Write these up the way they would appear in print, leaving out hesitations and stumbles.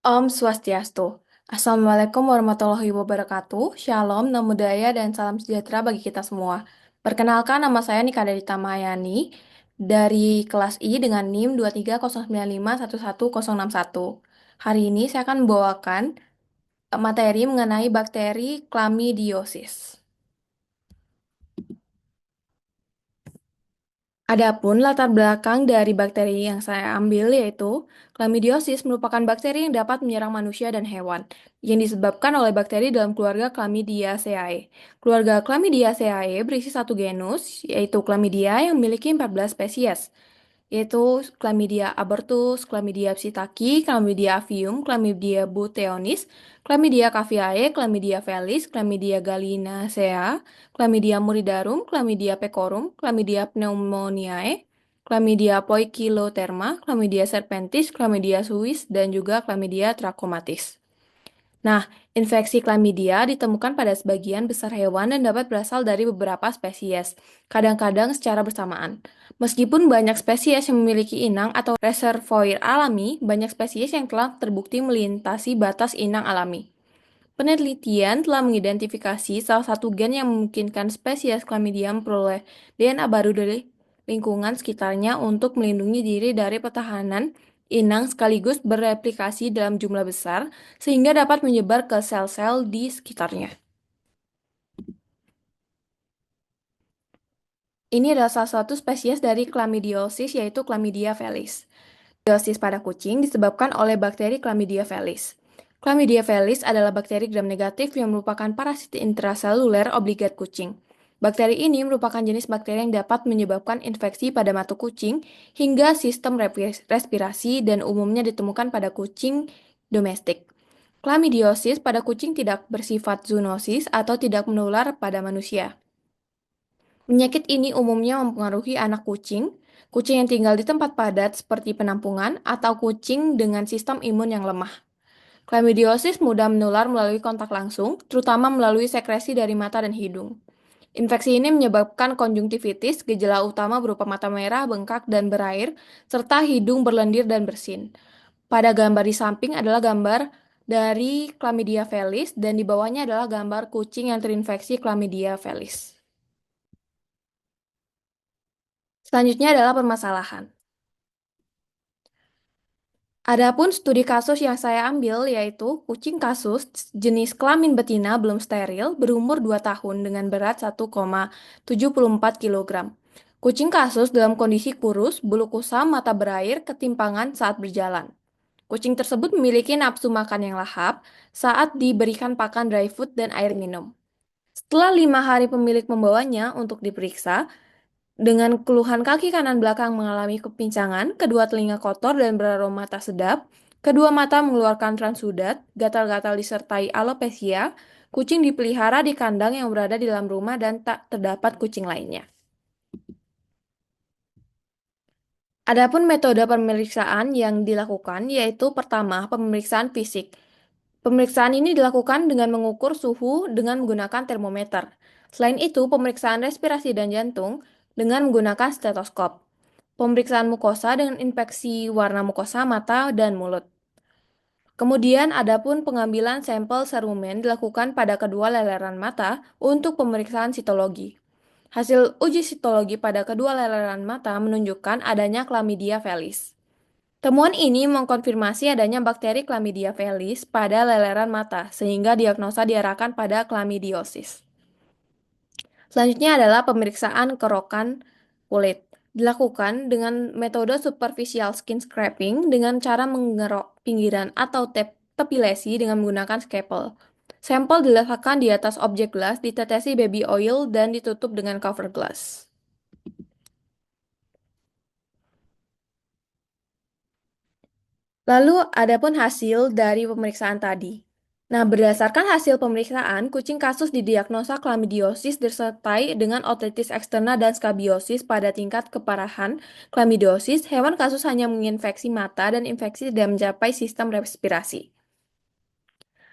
Om Swastiastu. Assalamualaikum warahmatullahi wabarakatuh. Shalom, namo buddhaya, dan salam sejahtera bagi kita semua. Perkenalkan, nama saya Nika Darita Mayani dari kelas I dengan NIM 230951161. Hari ini saya akan membawakan materi mengenai bakteri Chlamydiosis. Adapun latar belakang dari bakteri yang saya ambil yaitu Chlamydiosis merupakan bakteri yang dapat menyerang manusia dan hewan yang disebabkan oleh bakteri dalam keluarga Chlamydiaceae. Keluarga Chlamydiaceae berisi satu genus yaitu Chlamydia yang memiliki 14 spesies yaitu Chlamydia abortus, Chlamydia psittaci, Chlamydia avium, Chlamydia buteonis, Chlamydia caviae, Chlamydia felis, Chlamydia gallinacea, Chlamydia muridarum, Chlamydia pecorum, Chlamydia pneumoniae, Chlamydia poikiloderma, Chlamydia serpentis, Chlamydia suis, dan juga Chlamydia trachomatis. Nah, infeksi chlamydia ditemukan pada sebagian besar hewan dan dapat berasal dari beberapa spesies, kadang-kadang secara bersamaan. Meskipun banyak spesies yang memiliki inang atau reservoir alami, banyak spesies yang telah terbukti melintasi batas inang alami. Penelitian telah mengidentifikasi salah satu gen yang memungkinkan spesies chlamydia memperoleh DNA baru dari lingkungan sekitarnya untuk melindungi diri dari pertahanan inang sekaligus bereplikasi dalam jumlah besar sehingga dapat menyebar ke sel-sel di sekitarnya. Ini adalah salah satu spesies dari chlamydiosis yaitu Chlamydia felis. Chlamydiosis pada kucing disebabkan oleh bakteri Chlamydia felis. Chlamydia felis adalah bakteri gram negatif yang merupakan parasit intraseluler obligat kucing. Bakteri ini merupakan jenis bakteri yang dapat menyebabkan infeksi pada mata kucing hingga sistem respirasi dan umumnya ditemukan pada kucing domestik. Chlamydiosis pada kucing tidak bersifat zoonosis atau tidak menular pada manusia. Penyakit ini umumnya mempengaruhi anak kucing, kucing yang tinggal di tempat padat seperti penampungan, atau kucing dengan sistem imun yang lemah. Chlamydiosis mudah menular melalui kontak langsung, terutama melalui sekresi dari mata dan hidung. Infeksi ini menyebabkan konjungtivitis, gejala utama berupa mata merah, bengkak, dan berair, serta hidung berlendir dan bersin. Pada gambar di samping adalah gambar dari Chlamydia felis, dan di bawahnya adalah gambar kucing yang terinfeksi Chlamydia felis. Selanjutnya adalah permasalahan. Adapun studi kasus yang saya ambil yaitu kucing kasus jenis kelamin betina belum steril berumur 2 tahun dengan berat 1,74 kg. Kucing kasus dalam kondisi kurus, bulu kusam, mata berair, ketimpangan saat berjalan. Kucing tersebut memiliki nafsu makan yang lahap saat diberikan pakan dry food dan air minum. Setelah 5 hari pemilik membawanya untuk diperiksa, dengan keluhan kaki kanan belakang mengalami kepincangan, kedua telinga kotor dan beraroma tak sedap, kedua mata mengeluarkan transudat, gatal-gatal disertai alopecia, kucing dipelihara di kandang yang berada di dalam rumah dan tak terdapat kucing lainnya. Adapun metode pemeriksaan yang dilakukan yaitu pertama, pemeriksaan fisik. Pemeriksaan ini dilakukan dengan mengukur suhu dengan menggunakan termometer. Selain itu, pemeriksaan respirasi dan jantung dengan menggunakan stetoskop. Pemeriksaan mukosa dengan inspeksi warna mukosa mata dan mulut. Kemudian adapun pengambilan sampel serumen dilakukan pada kedua leleran mata untuk pemeriksaan sitologi. Hasil uji sitologi pada kedua leleran mata menunjukkan adanya Chlamydia felis. Temuan ini mengkonfirmasi adanya bakteri Chlamydia felis pada leleran mata, sehingga diagnosa diarahkan pada chlamydiosis. Selanjutnya adalah pemeriksaan kerokan kulit. Dilakukan dengan metode superficial skin scraping dengan cara mengerok pinggiran atau tepi lesi dengan menggunakan scalpel. Sampel diletakkan di atas objek gelas, ditetesi baby oil, dan ditutup dengan cover glass. Lalu, adapun hasil dari pemeriksaan tadi. Nah, berdasarkan hasil pemeriksaan, kucing kasus didiagnosa chlamydiosis disertai dengan otitis eksterna dan skabiosis pada tingkat keparahan chlamydiosis. Hewan kasus hanya menginfeksi mata dan infeksi tidak mencapai sistem respirasi.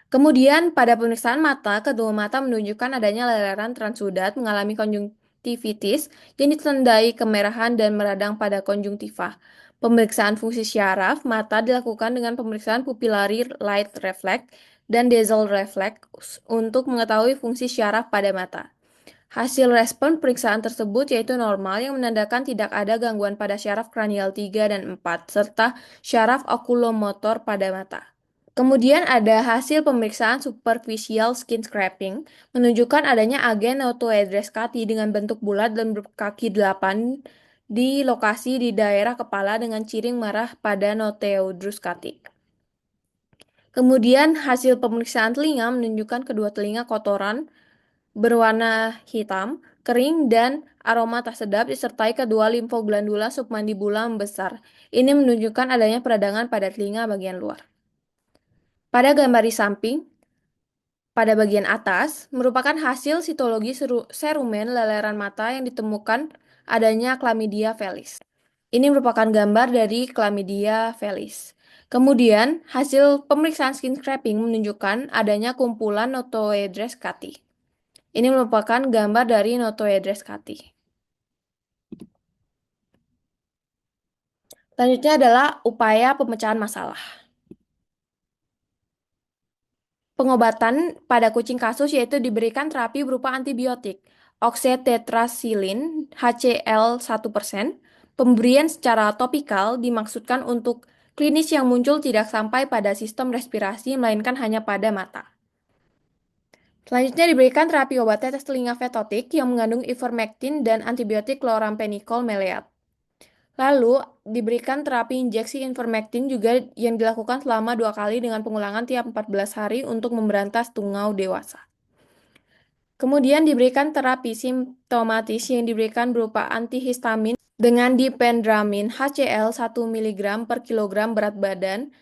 Kemudian, pada pemeriksaan mata, kedua mata menunjukkan adanya leleran transudat mengalami konjungtivitis yang ditandai kemerahan dan meradang pada konjungtiva. Pemeriksaan fungsi syaraf mata dilakukan dengan pemeriksaan pupillary light reflex dan Dasel reflex untuk mengetahui fungsi syaraf pada mata. Hasil respon periksaan tersebut yaitu normal yang menandakan tidak ada gangguan pada syaraf kranial 3 dan 4 serta syaraf okulomotor pada mata. Kemudian ada hasil pemeriksaan superficial skin scraping menunjukkan adanya agen autoedrascati dengan bentuk bulat dan berkaki 8 di lokasi di daerah kepala dengan ciring merah pada noteudruscati. Kemudian hasil pemeriksaan telinga menunjukkan kedua telinga kotoran berwarna hitam, kering, dan aroma tak sedap disertai kedua limfoglandula submandibula membesar. Ini menunjukkan adanya peradangan pada telinga bagian luar. Pada gambar di samping, pada bagian atas, merupakan hasil sitologi serumen leleran mata yang ditemukan adanya Chlamydia felis. Ini merupakan gambar dari Chlamydia felis. Kemudian, hasil pemeriksaan skin scraping menunjukkan adanya kumpulan Notoedres cati. Ini merupakan gambar dari Notoedres cati. Selanjutnya adalah upaya pemecahan masalah. Pengobatan pada kucing kasus yaitu diberikan terapi berupa antibiotik, oxytetracycline HCl 1%. Pemberian secara topikal dimaksudkan untuk klinis yang muncul tidak sampai pada sistem respirasi melainkan hanya pada mata. Selanjutnya diberikan terapi obat tetes telinga fetotik yang mengandung ivermectin dan antibiotik chloramphenicol maleate. Lalu, diberikan terapi injeksi ivermectin juga yang dilakukan selama 2 kali dengan pengulangan tiap 14 hari untuk memberantas tungau dewasa. Kemudian diberikan terapi simptomatis yang diberikan berupa antihistamin dengan diphenhydramine HCl 1 mg per kilogram berat badan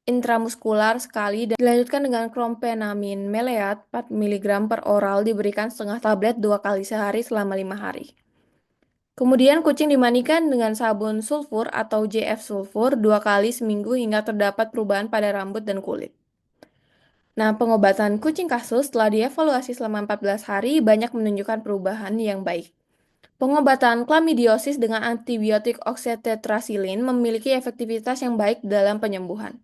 intramuskular sekali dan dilanjutkan dengan chlorpheniramine maleate 4 mg per oral diberikan setengah tablet 2 kali sehari selama 5 hari. Kemudian kucing dimandikan dengan sabun sulfur atau JF sulfur 2 kali seminggu hingga terdapat perubahan pada rambut dan kulit. Nah, pengobatan kucing kasus setelah dievaluasi selama 14 hari banyak menunjukkan perubahan yang baik. Pengobatan chlamydiosis dengan antibiotik oxytetracycline memiliki efektivitas yang baik dalam penyembuhan.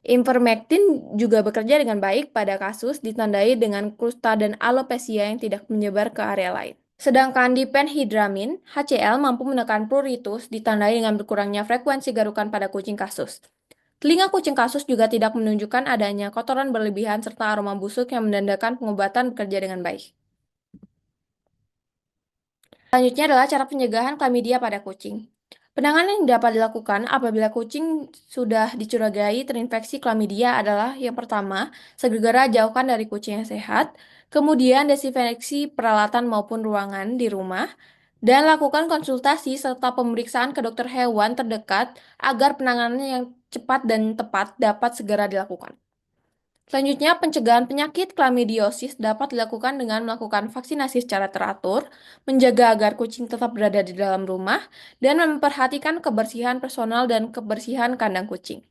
Ivermectin juga bekerja dengan baik pada kasus ditandai dengan kusta dan alopecia yang tidak menyebar ke area lain. Sedangkan diphenhydramine HCl mampu menekan pruritus ditandai dengan berkurangnya frekuensi garukan pada kucing kasus. Telinga kucing kasus juga tidak menunjukkan adanya kotoran berlebihan serta aroma busuk yang menandakan pengobatan bekerja dengan baik. Selanjutnya adalah cara pencegahan chlamydia pada kucing. Penanganan yang dapat dilakukan apabila kucing sudah dicurigai terinfeksi chlamydia adalah yang pertama, segera jauhkan dari kucing yang sehat, kemudian desinfeksi peralatan maupun ruangan di rumah, dan lakukan konsultasi serta pemeriksaan ke dokter hewan terdekat agar penanganan yang cepat dan tepat dapat segera dilakukan. Selanjutnya, pencegahan penyakit chlamydiosis dapat dilakukan dengan melakukan vaksinasi secara teratur, menjaga agar kucing tetap berada di dalam rumah, dan memperhatikan kebersihan personal dan kebersihan kandang kucing.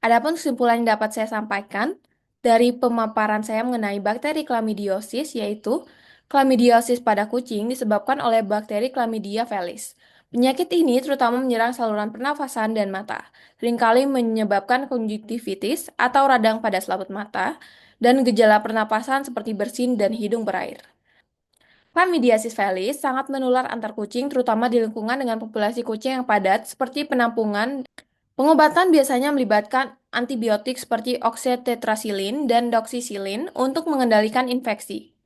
Adapun kesimpulan yang dapat saya sampaikan dari pemaparan saya mengenai bakteri chlamydiosis yaitu chlamydiosis pada kucing disebabkan oleh bakteri Chlamydia felis. Penyakit ini terutama menyerang saluran pernafasan dan mata, seringkali menyebabkan konjungtivitis atau radang pada selaput mata, dan gejala pernapasan seperti bersin dan hidung berair. Chlamydiasis felis sangat menular antar kucing, terutama di lingkungan dengan populasi kucing yang padat, seperti penampungan. Pengobatan biasanya melibatkan antibiotik seperti oxytetracycline dan doxycycline untuk mengendalikan infeksi.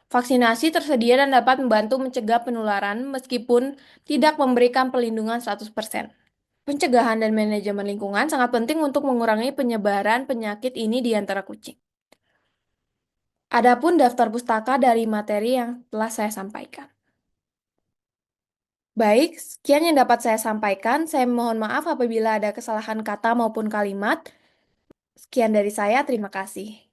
Vaksinasi tersedia dan dapat membantu mencegah penularan meskipun tidak memberikan perlindungan 100%. Pencegahan dan manajemen lingkungan sangat penting untuk mengurangi penyebaran penyakit ini di antara kucing. Adapun daftar pustaka dari materi yang telah saya sampaikan. Baik, sekian yang dapat saya sampaikan. Saya mohon maaf apabila ada kesalahan kata maupun kalimat. Sekian dari saya, terima kasih.